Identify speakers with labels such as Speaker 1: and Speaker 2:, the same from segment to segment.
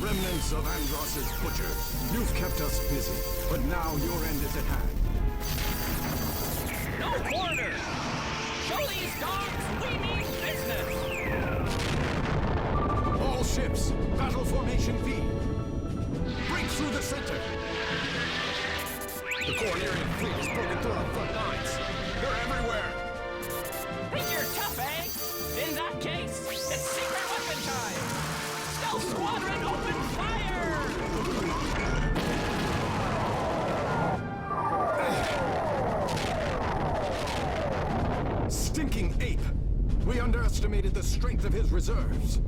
Speaker 1: Remnants of Andross's butchers. You've kept us busy, but now your end is at hand.
Speaker 2: No quarter! Show these dogs we mean business!
Speaker 1: All ships, battle formation V. Break through the center. The Cornerian fleet is broken through our front lines. They're everywhere.
Speaker 2: Think you're tough, eh? In that case, it's secret weapon time! Stealth Squadron, open fire!
Speaker 1: Stinking ape! We underestimated the strength of his reserves.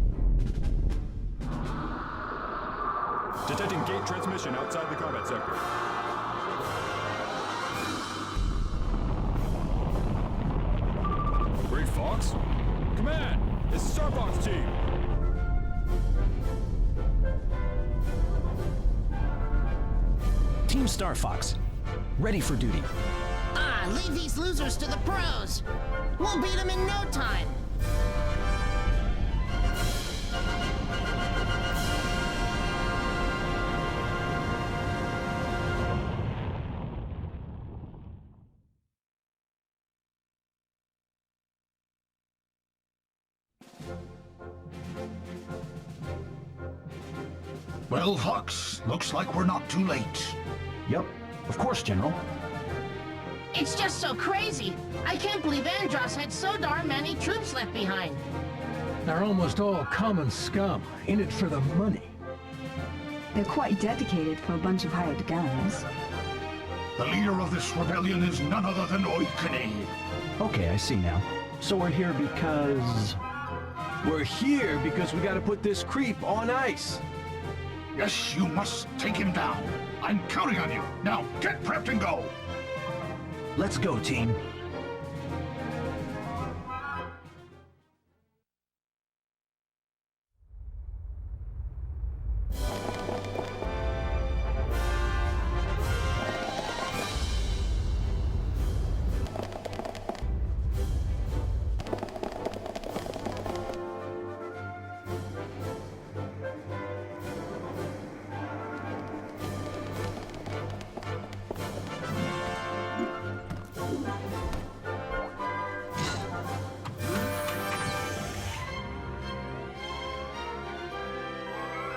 Speaker 3: Detecting gate transmission outside the combat sector. Great Fox? Command! This is Star Fox team!
Speaker 4: Team Star Fox, ready for duty.
Speaker 5: Ah, leave these losers to the pros. We'll beat them in no time.
Speaker 6: Well, Fox, looks like we're not too late.
Speaker 4: Yep, of course, General.
Speaker 5: It's just so crazy. I can't believe Andross had so darn many troops left behind.
Speaker 7: They're almost all common scum, in it for the money.
Speaker 8: They're quite dedicated for a bunch of hired guns.
Speaker 6: The leader of this rebellion is none other than Oikonny.
Speaker 4: Okay, I see now. So we're here because...
Speaker 9: We're here because we gotta put this creep on ice.
Speaker 6: Yes, you must take him down. I'm counting on you. Now, get prepped and go.
Speaker 4: Let's go, team.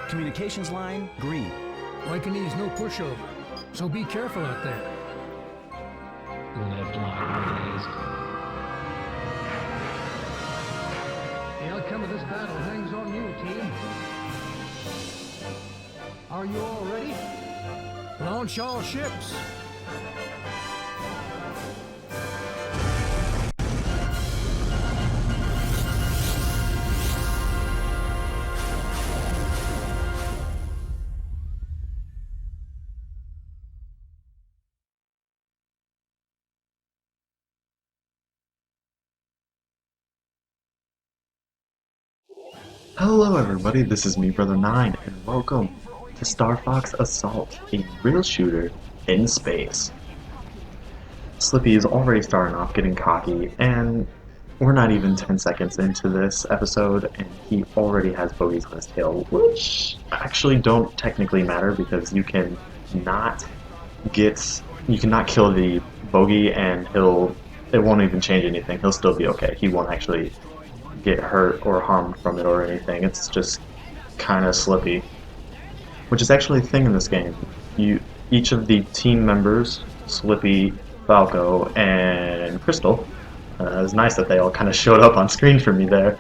Speaker 4: Communications line, green.
Speaker 7: Oikonny is no pushover, so be careful out there. The outcome of this battle hangs on you, team. Are you all ready? Launch all ships.
Speaker 10: Hello everybody, this is me, Brother 9, and welcome to Star Fox Assault, a real shooter in space. Slippy is already starting off getting cocky, and we're not even 10 seconds into this episode, and he already has bogeys on his tail, which actually don't technically matter because you cannot kill the bogey and it won't even change anything. He'll still be okay. He won't actually get hurt or harmed from it or anything. It's just kind of Slippy, which is actually a thing in this game. Each of the team members, Slippy, Falco, and Crystal, it was nice that they all kind of showed up on screen for me there.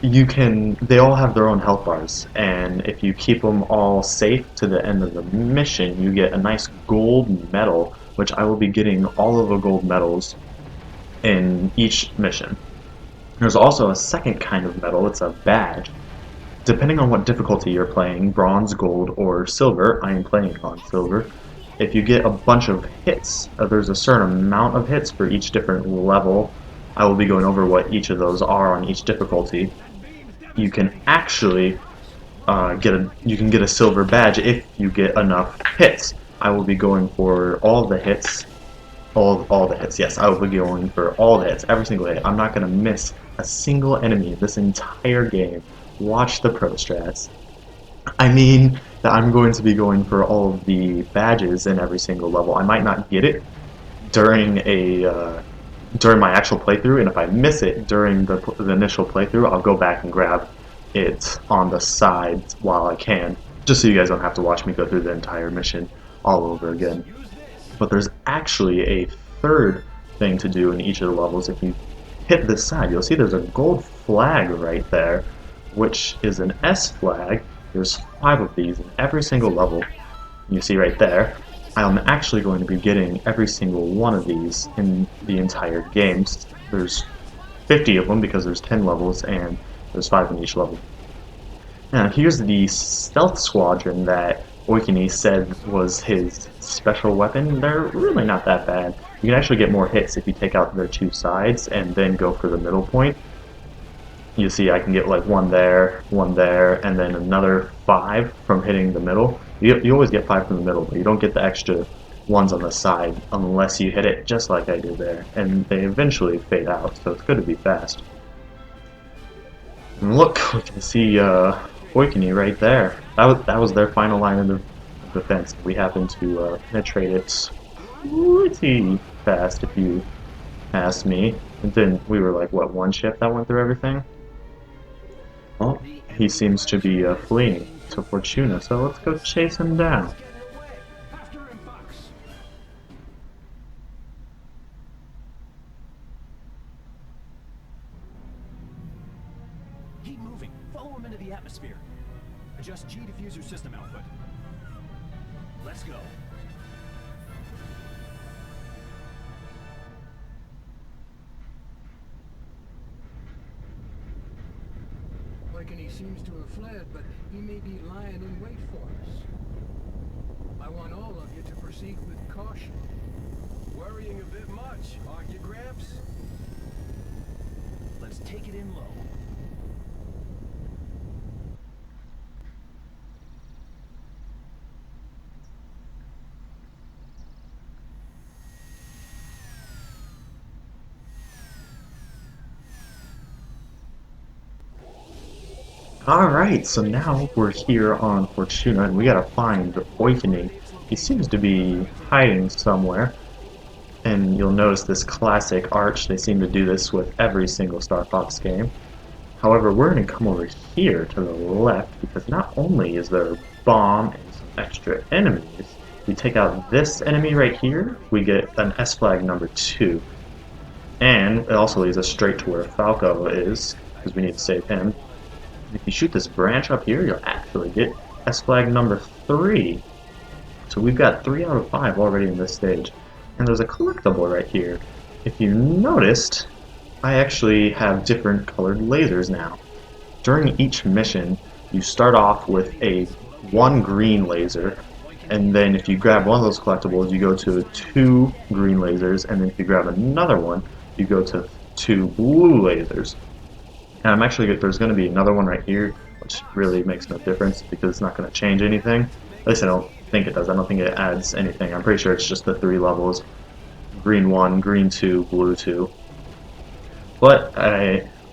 Speaker 10: They all have their own health bars, and if you keep them all safe to the end of the mission, you get a nice gold medal, which I will be getting all of the gold medals in each mission. There's also a second kind of medal, it's a badge. Depending on what difficulty you're playing, bronze, gold, or silver, I am playing on silver, if you get a bunch of hits, there's a certain amount of hits for each different level. I will be going over what each of those are on each difficulty. You can actually get a silver badge if you get enough hits. I will be going for all the hits All the hits. Yes, I will be going for all the hits, every single hit. I'm not going to miss a single enemy this entire game. Watch the pro strats. I mean that I'm going to be going for all of the badges in every single level. I might not get it during during my actual playthrough, and if I miss it during the initial playthrough, I'll go back and grab it on the side while I can, just so you guys don't have to watch me go through the entire mission all over again. But there's actually a third thing to do in each of the levels. If you hit this side, you'll see there's a gold flag right there, which is an S flag. There's 5 of these in every single level. You see right there. I'm actually going to be getting every single one of these in the entire game. There's 50 of them because there's 10 levels and there's 5 in each level. Now here's the stealth squadron that Oikonny said was his special weapon. They're really not that bad. You can actually get more hits if you take out their 2 sides and then go for the middle point. You see I can get like one there, and then another 5 from hitting the middle. You always get 5 from the middle, but you don't get the extra ones on the side unless you hit it just like I did there. And they eventually fade out, so it's good to be fast. And look, we can see Oikonny right there. That was their final line of defense. We happened to penetrate it pretty fast, if you ask me. And then we were like, what, 1 ship that went through everything? Well, he seems to be fleeing to Fortuna, so let's go chase him down.
Speaker 2: Keep moving. Follow him into the atmosphere. Adjust G diffuser system output. Let's go.
Speaker 7: Oikonny seems to have fled, but he may be lying in wait for us. I want all of you to proceed with caution.
Speaker 1: Worrying a bit much, aren't you, Gramps?
Speaker 2: Let's take it in low.
Speaker 10: Alright, so now we're here on Fortuna, and we gotta find Oikonny. He seems to be hiding somewhere. And you'll notice this classic arch. They seem to do this with every single Star Fox game. However, we're going to come over here to the left, because not only is there a bomb and some extra enemies, we take out this enemy right here, we get an S flag number 2. And it also leads us straight to where Falco is, because we need to save him. If you shoot this branch up here, you'll actually get S flag number 3. So we've got 3 out of 5 already in this stage. And there's a collectible right here. If you noticed, I actually have different colored lasers now. During each mission, you start off with a 1 green laser, and then if you grab one of those collectibles, you go to 2 green lasers, and then if you grab another one, you go to 2 blue lasers. And I'm actually there's going to be another one right here, which really makes no difference because it's not going to change anything. At least I don't think it does. I don't think it adds anything. I'm pretty sure it's just the 3 levels: green 1, green 2, blue 2. But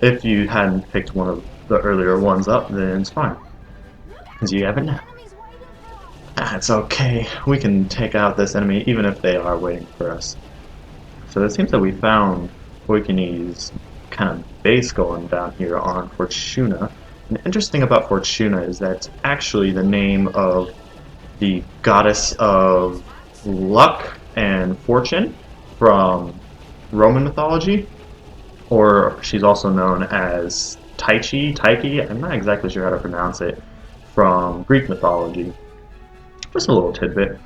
Speaker 10: if you hadn't picked one of the earlier ones up, then it's fine, because you have it now. It's okay. We can take out this enemy even if they are waiting for us. So it seems that we found Oikonny's kind of base going down here on Fortuna. And the interesting about Fortuna is that's actually the name of the goddess of luck and fortune from Roman mythology, or she's also known as Taiki, I'm not exactly sure how to pronounce it, from Greek mythology. Just a little tidbit.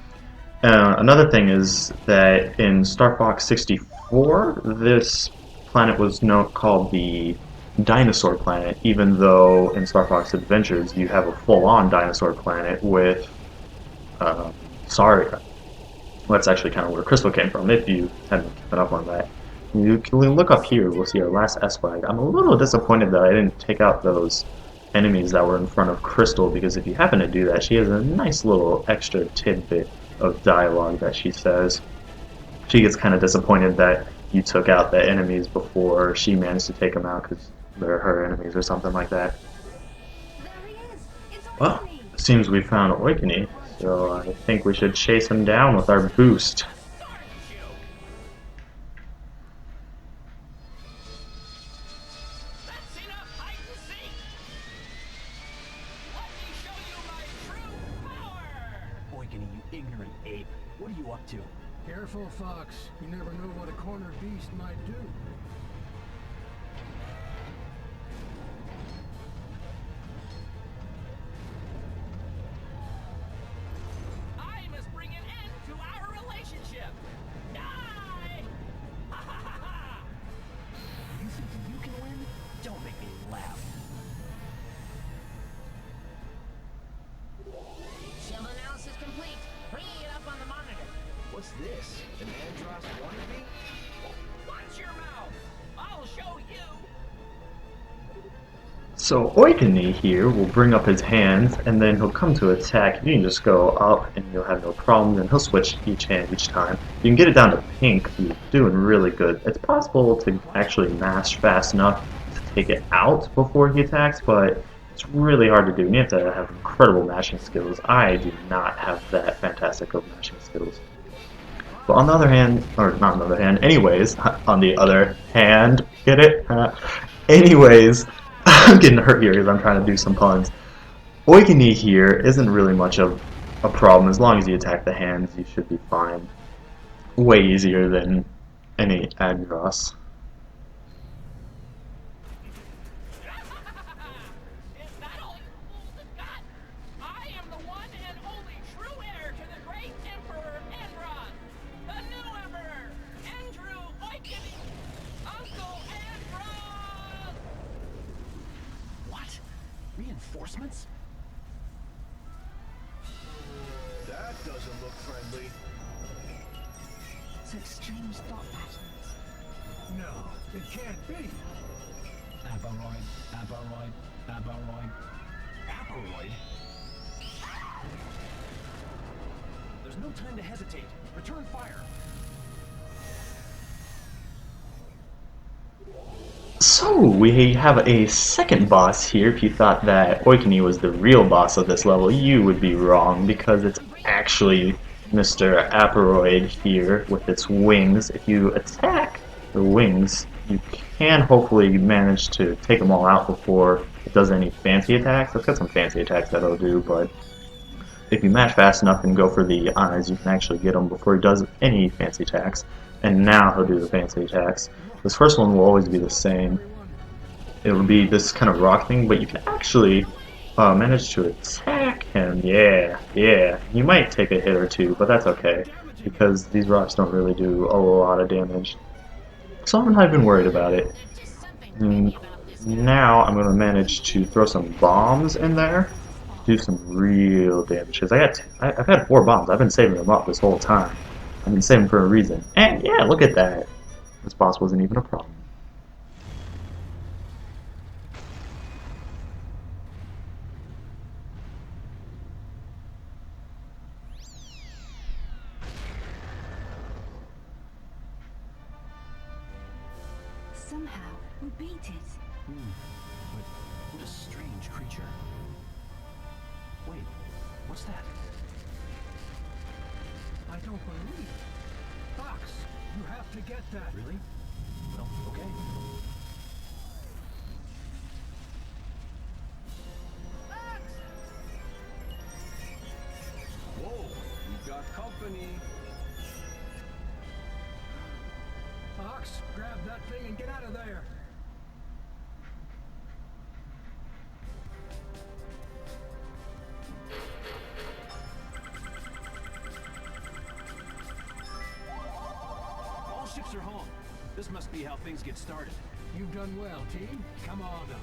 Speaker 10: Another thing is that in Star Fox 64, this planet was called the Dinosaur Planet, even though in Star Fox Adventures you have a full-on dinosaur planet with Saria. Well, that's actually kind of where Crystal came from, if you hadn't kept up on that. You can look up here, we'll see our last S flag. I'm a little disappointed that I didn't take out those enemies that were in front of Crystal, because if you happen to do that, she has a nice little extra tidbit of dialogue that she says. she gets kind of disappointed that you took out the enemies before she managed to take them out because they're her enemies or something like that. Well, it seems we found Oikonny, so I think we should chase him down with our boost.
Speaker 2: Oikonny, you ignorant ape. What are you up to?
Speaker 7: Careful, Fox. You never know what a corner beast might do.
Speaker 2: I must bring an end to our relationship. Die! You think you can win? Don't make me laugh.
Speaker 5: Shield analysis complete. Bringing it up on the monitor.
Speaker 2: What's this? An Andros wannabe? Watch your mouth! I'll show you!
Speaker 10: So Oikonny here will bring up his hands, and then he'll come to attack. You can just go up, and you'll have no problems, and he'll switch each hand each time. You can get it down to pink. You're doing really good. It's possible to actually mash fast enough to take it out before he attacks, but it's really hard to do. And you have to have incredible mashing skills. I do not have that fantastic of mashing skills. But on the other hand, or not on the other hand, anyways, on the other hand, get it? Anyways, I'm getting hurt here because I'm trying to do some puns. Oikonny here isn't really much of a problem. As long as you attack the hands, you should be fine. Way easier than any Andros.
Speaker 2: Is that all you fools have got? I am the one and only true heir to the great Emperor Andros, the new Emperor, Andrew Oikonny, Uncle Andros! What? Reinforcements?
Speaker 6: That doesn't look friendly.
Speaker 8: Such strange thought patterns.
Speaker 7: No, it can't be.
Speaker 2: Abaroid, Abaroid, Abaroid. Abaroid? There's no time to hesitate. Return fire.
Speaker 10: So, we have a second boss here. If you thought that Oikonny was the real boss of this level, you would be wrong, because it's actually Mr. Aperoid here with its wings. If you attack the wings, you can hopefully manage to take them all out before it does any fancy attacks. It's got some fancy attacks that it'll do, but if you mash fast enough and go for the eyes, you can actually get him before he does any fancy attacks. And now he'll do the fancy attacks. This first one will always be the same. It'll be this kind of rock thing, but you can actually manage to attack him. Yeah. You might take a hit or two, but that's okay, because these rocks don't really do a lot of damage. So I'm not even worried about it. Now I'm going to manage to throw some bombs in there, do some real damage. Because I've had 4 bombs. I've been saving them up this whole time. I've been saving for a reason. And yeah, look at that. This boss wasn't even a problem.
Speaker 8: Somehow, we beat it.
Speaker 2: But what a strange creature. Wait, what's that?
Speaker 7: I don't believe it. Fox, you have to get that.
Speaker 2: Really? Well, okay.
Speaker 9: Whoa, we've got company.
Speaker 7: Fox, grab that thing and get out of there.
Speaker 2: All ships are home. This must be how things get started.
Speaker 7: You've done well, team. Come on up.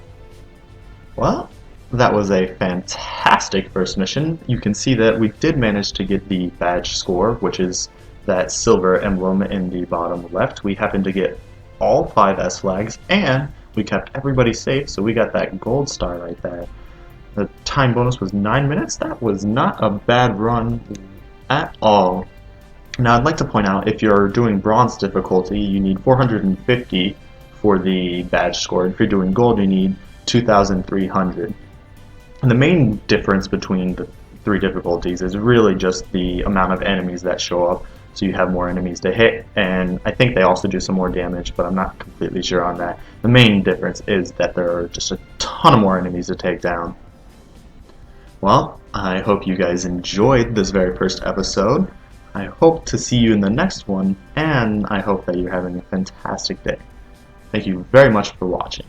Speaker 10: Well, that was a fantastic first mission. You can see that we did manage to get the badge score, which is that silver emblem in the bottom left. We happened to get all 5 S flags, and we kept everybody safe, so we got that gold star right there. The time bonus was 9 minutes. That was not a bad run at all. Now I'd like to point out, if you're doing bronze difficulty, you need 450 for the badge score. If you're doing gold, you need 2,300. And the main difference between the three difficulties is really just the amount of enemies that show up. So you have more enemies to hit, and I think they also do some more damage, but I'm not completely sure on that. The main difference is that there are just a ton of more enemies to take down. Well, I hope you guys enjoyed this very first episode. I hope to see you in the next one, and I hope that you're having a fantastic day. Thank you very much for watching.